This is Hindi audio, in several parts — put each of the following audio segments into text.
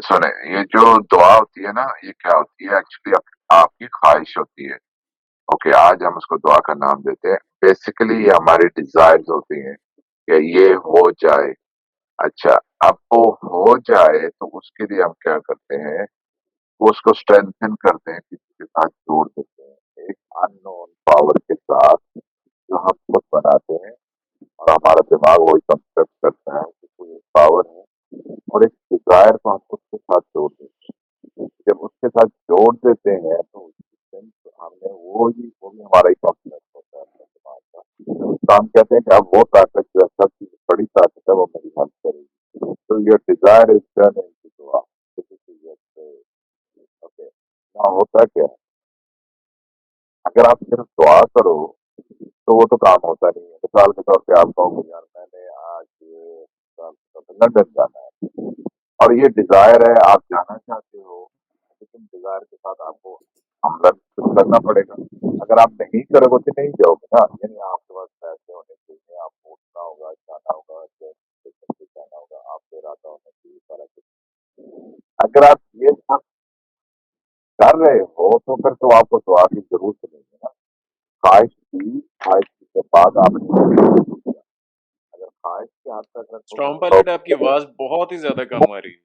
सुने, ये जो दुआ होती है ना, ये क्या होती है एक्चुअली आपकी ख्वाहिश होती है। ओके, आज हम उसको दुआ का नाम देते हैं। बेसिकली ये हमारी डिजायर्स होती हैं कि ये हो जाए। अच्छा, अब वो हो जाए तो उसके लिए हम क्या करते हैं, वो उसको स्ट्रेंथन करते हैं, किसी के साथ जोड़ देते हैं, एक अननोन पावर के साथ जो हम खुद बनाते हैं। और हमारा दिमाग वही कंसेप्ट करता है कि कोई पावर है और एक डिजायर को हम उसके साथ जोड़ देते हैं। जब उसके साथ जोड़ देते हैं तो उसकी strength हमने वो भी हमारा ही कॉम्प्लेक्स होता है अपने दिमाग का। तो हम कहते हैं कि अब वो ताकत जो है सबसे बड़ी ताकत है वो मेरी हेल्प करेगी। तो your desire is turn into दुआ। ओके, ना होता क्या है, अगर आप सिर्फ दुआ करो तो वो तो काम होता नहीं है। मिसाल के तौर पे आप कहोगे यार मैंने आज मिसाल के तौर पे लंदन जाना है और ये डिजायर है, आप जाना चाहते हो, लेकिन डिजायर के साथ आपको हमला कुछ करना पड़ेगा। अगर आप नहीं करोगे तो नहीं जाओगे ना, यानी आपके पास पैसे होने चाहिए, आपको उठना होगा, जाना होगा, स्टेशन पे जाना होगा, आपको इरादा होना चाहिए सारा कुछ। अगर आप ये सब कर रहे हो तो फिर तो आपको दुआ की जरूरत नहीं है ना। ख्वाहिश की, ख्वाहिश के बाद आपने अगर ख्वाहिश के हद तक स्टॉम रखोगे पायलट आपकी तो आवाज़ बहुत ही ज़्यादा कम आ रही है।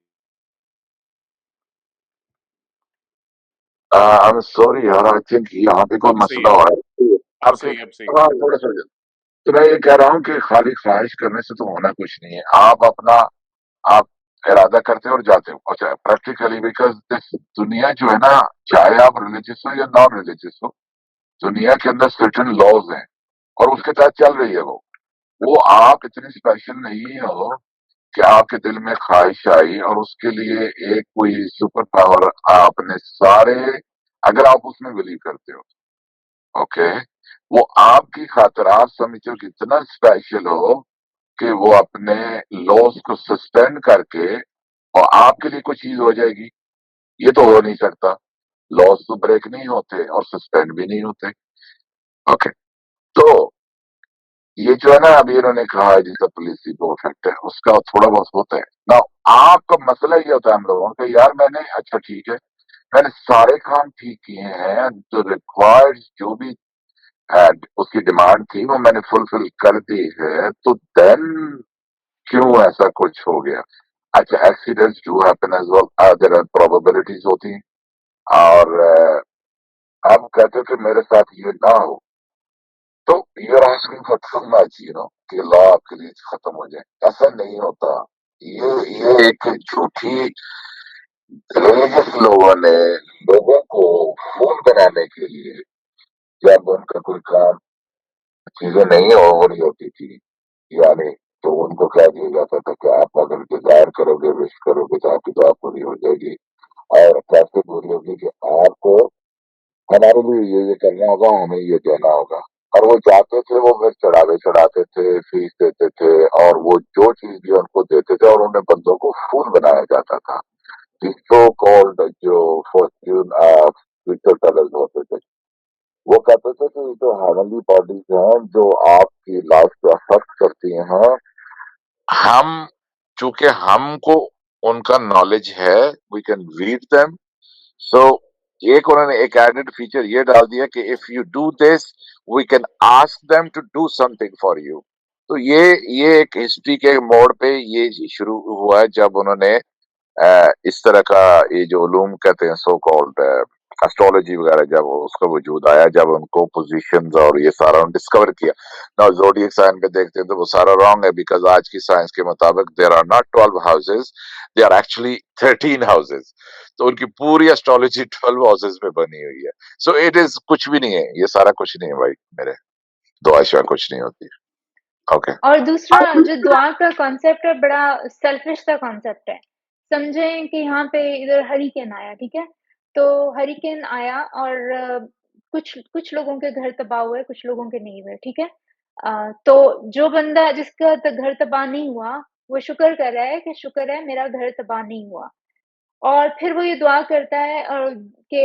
आई एम सॉरी यार, आई थिंक यहाँ पे कोई अब सही मसला है, हो रहा है। अब अब सही ठीक है, अब सही है, है। हाँ थोड़ा सा। तो मैं ये कह रहा हूँ कि खाली ख्वाहिश करने से तो होना कुछ नहीं है। आप अपना आप इरादा करते हो और जाते हो। अच्छा, प्रैक्टिकली बिकॉज दिस दुनिया जो है ना, चाहे आप रिलीजियस हो या नॉन रिलीजियस हो, दुनिया के अंदर सर्टेन लॉज हैं और उसके तहत चल रही है वो आप इतने स्पेशल नहीं हो कि आपके दिल में ख्वाहिश आई और उसके लिए एक कोई सुपर पावर आपने सारे, अगर आप उसमें बिलीव करते हो, ओके, वो आपकी खातिर आप समझते हो कि इतना स्पेशल हो कि वो अपने लॉस को सस्पेंड करके और आपके लिए कुछ चीज हो जाएगी। ये तो हो नहीं सकता। लॉस तो ब्रेक नहीं होते और सस्पेंड भी नहीं होते। ओके, तो ये जो है ना, अभी इन्होंने कहा है जिसका प्लेसिबो इफेक्ट है, उसका थोड़ा बहुत होता है ना। आपका मसला ये होता है हम लोगों का, यार मैंने अच्छा ठीक है, मैंने सारे काम ठीक किए हैं, जो रिक्वायर्ड जो भी उसकी डिमांड थी वो मैंने फुलफिल कर दी है, तो देन क्यों ऐसा कुछ हो गया। अच्छा, accidents do happen as well, there are probabilities होती हैं। और आप कहते हो कि मेरे साथ ये ना हो, तो you are asking for too much, कि लॉ आपके लिए खत्म हो जाए। ऐसा नहीं होता। ये एक झूठी रिलीजियस लोगों ने लोगों को फूल बनाने के लिए, जब उनका कोई काम चीजें नहीं हो रही होती थी, यानी तो उनको कह दिया जाता था कि आप अगर डिजायर करोगे, विश करोगे तो आपकी दुआ पूरी हो जाएगी। और कैसे पूरी होगी कि आपको हमारे लिए ये करना होगा, हमें ये देना होगा। और वो जाते थे, वो फिर चढ़ावे चढ़ाते थे, फीस देते थे, और वो जो चीज भी उनको देते थे और उन्हें बंदों को फूल बनाया जाता था। सो कॉल्ड जो फॉर्च्यून फ्यूचर टेलर्स होते थे, वो कहते थे कि ये जो हेवनली बॉडीज हैं जो आपकी लाइफ को अफेक्ट करती हैं, हम चूंकि हमको उनका नॉलेज है, we can read them. So एक उन्होंने एक एडेड फीचर ये डाल दिया कि if you do this we can ask them to do something for you. तो ये एक हिस्ट्री के मोड़ पे ये शुरू हुआ है जब उन्होंने इस तरह का ये जो उलूम कहते हैं, सो कॉल्ड एस्ट्रोलॉजी वगैरह, जब उसका वजूद आया, जब उनको पोजीशंस और ये सारा डिस्कवर किया ना, जोडियक साइन पे देखते हैं तो वो सारा रॉन्ग है, बिकॉज आज की साइंस के मुताबिक there are not 12 houses, they are actually 13 houses. तो उनकी पूरी एस्ट्रोलॉजी 12 हाउसेज में बनी हुई है। सो इट इज कुछ भी नहीं है, ये सारा कुछ नहीं है भाई मेरे, दुआ शुआ कुछ नहीं होती। ओके। और दूसरा जो दुआ का कॉन्सेप्ट है, बड़ा सेल्फिश सा कॉन्सेप्ट है। समझें कि यहाँ पे इधर हरिकेन आया, ठीक है? तो हरिकेन आया और कुछ कुछ लोगों के घर तबाह हुए, कुछ लोगों के नहीं हुए, ठीक है? तो जो बंदा जिसका घर तबाह नहीं हुआ, वो शुक्र कर रहा है कि शुक्र है मेरा घर तबाह नहीं हुआ। और फिर वो ये दुआ करता है और कि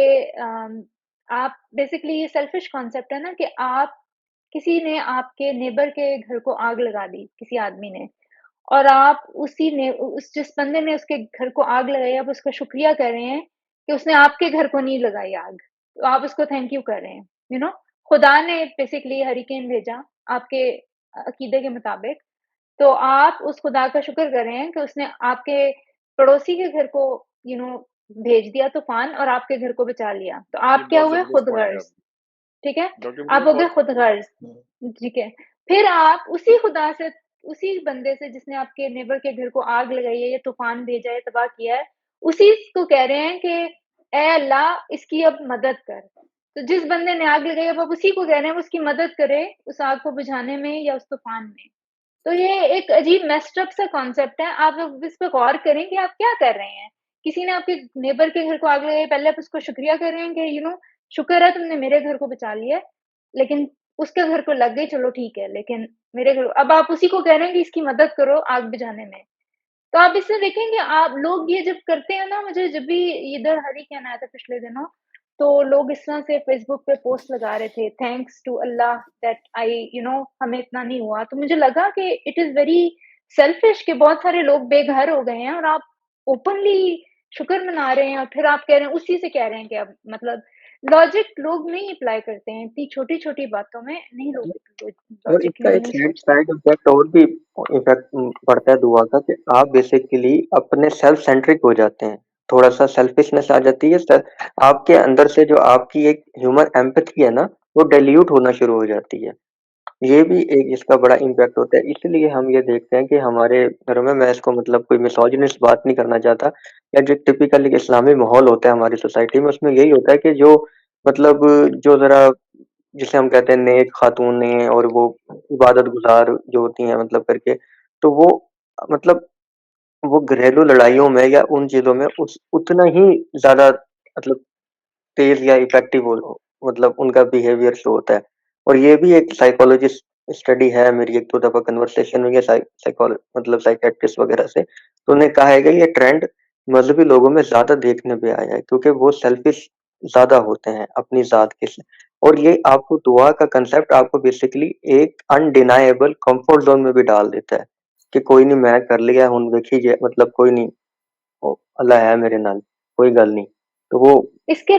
आप बेसिकली, ये सेल्फिश कॉन्सेप्ट है ना, कि आप किसी ने आपके नेबर के घर को आग लगा दी, किसी आदमी ने, और आप उस जिस बंदे ने उसके घर को आग लगाई, आप उसका शुक्रिया कर रहे हैं कि उसने आपके घर को नहीं लगाई आग। तो आप उसको थैंक यू कर रहे हैं, यू नो? खुदा ने बेसिकली हरिकेन भेजा आपके अकीदे के मुताबिक, तो आप उस खुदा का शुक्र कर रहे हैं कि उसने आपके पड़ोसी के घर को यू नो भेज दिया तूफ़ान और आपके घर को बचा लिया। तो ये आप क्या बहुत हुए ज़बरदस्त पॉइंट है खुदगर्ज़, आपका। ठीक है? डॉक्टर आप इब्राहिम हो गए बहुत खुदगर्ज़, ठीक है। फिर आप उसी खुदा से, उसी बंदे से जिसने आपके नेबर के घर को आग लगाई है या तूफ़ान भेजा है, तबाह किया है, उसी को कह रहे हैं कि ऐ अल्लाह इसकी अब मदद कर। तो जिस बंदे ने आग लगाई, अब आप उसी को कह रहे हैं उसकी मदद करे उस आग को बुझाने में या उस तूफ़ान में। तो ये एक अजीब मेस्ड अप सा कॉन्सेप्ट है। आप लोग इस पे गौर करें कि आप क्या कर रहे हैं। किसी ने आपके नेबर के घर को आग लगाई, पहले आप उसको शुक्रिया कर रहे हैं कि शुक्र है तुमने मेरे घर को बचा लिया है, लेकिन उसके घर को लग गई, चलो ठीक है, लेकिन मेरे घर अब आप उसी को कह रहे हैं कि इसकी मदद करो आग बुझाने में। तो आप इससे देखेंगे, आप लोग ये जब करते हैं ना, मुझे जब भी इधर हरिकेन आया था पिछले दिनों, तो लोग इस तरह से फेसबुक पे पोस्ट लगा रहे थे, थैंक्स टू अल्लाह दैट हमें इतना नहीं हुआ। तो मुझे लगा कि इट इज़ वेरी सेल्फिश कि बहुत सारे लोग बेघर हो गए हैं और आप ओपनली शुक्र मना रहे हैं और फिर आप कह रहे हैं, उसी से कह रहे हैं कि अब मतलब लॉजिक लोग नहीं अप्लाई करते हैं, इतनी छोटी-छोटी बातों में नहीं लोग और इसका लॉजिकली एक नहीं साइड सोचते। साइड इफेक्ट और भी इफेक्ट पड़ता है दुआ का कि आप बेसिकली अपने सेल्फ सेंट्रिक हो जाते हैं। थोड़ा सा सेल्फिशनेस आ जाती है आपके अंदर से, जो आपकी एक ह्यूमन एम्पैथी है ना, वो डाइल्यूट होना शुरू हो जाती है। ये भी एक इसका बड़ा इम्पैक्ट होता है। इसलिए हम ये देखते हैं कि हमारे घरों में, मैं इसको मतलब कोई मिसोजिनिस्ट बात नहीं करना चाहता, या जो टिपिकल एक इस्लामी माहौल होता है हमारी सोसाइटी में, उसमें यही होता है कि जो मतलब जो ज़रा, जिसे हम कहते हैं नेक खातूनें और वो इबादत गुज़ार जो होती हैं मतलब करके, तो वो मतलब वो घरेलू लड़ाइयों में या उन चीज़ों में उस उतना ही ज़्यादा मतलब तेज़ या इफ़ेक्टिव हो, मतलब उनका बिहेवियर शो होता है। और ये भी एक साइकोलॉजिस्ट स्टडी है मेरी, एक 2 दफ़ा कन्वर्सेशन हुई है मतलब साइकियाट्रिस्ट वगैरह से, तो उन्होंने कहा है कि ये ट्रेंड मज़हबी लोगों में ज़्यादा देखने पे आया है, क्योंकि वो सेल्फिश ज़्यादा होते हैं अपनी ज़ात के से। और ये आपको दुआ का कांसेप्ट आपको बेसिकली एक अनडिनायबल कम्फर्ट ज़ोन में भी डाल देता है, कि कोई नहीं, मैं कर लिया हुण वेखी जे, मतलब कोई नहीं, ओ अल्लाह है मेरे नाल, कोई गल नहीं। तो वो इसके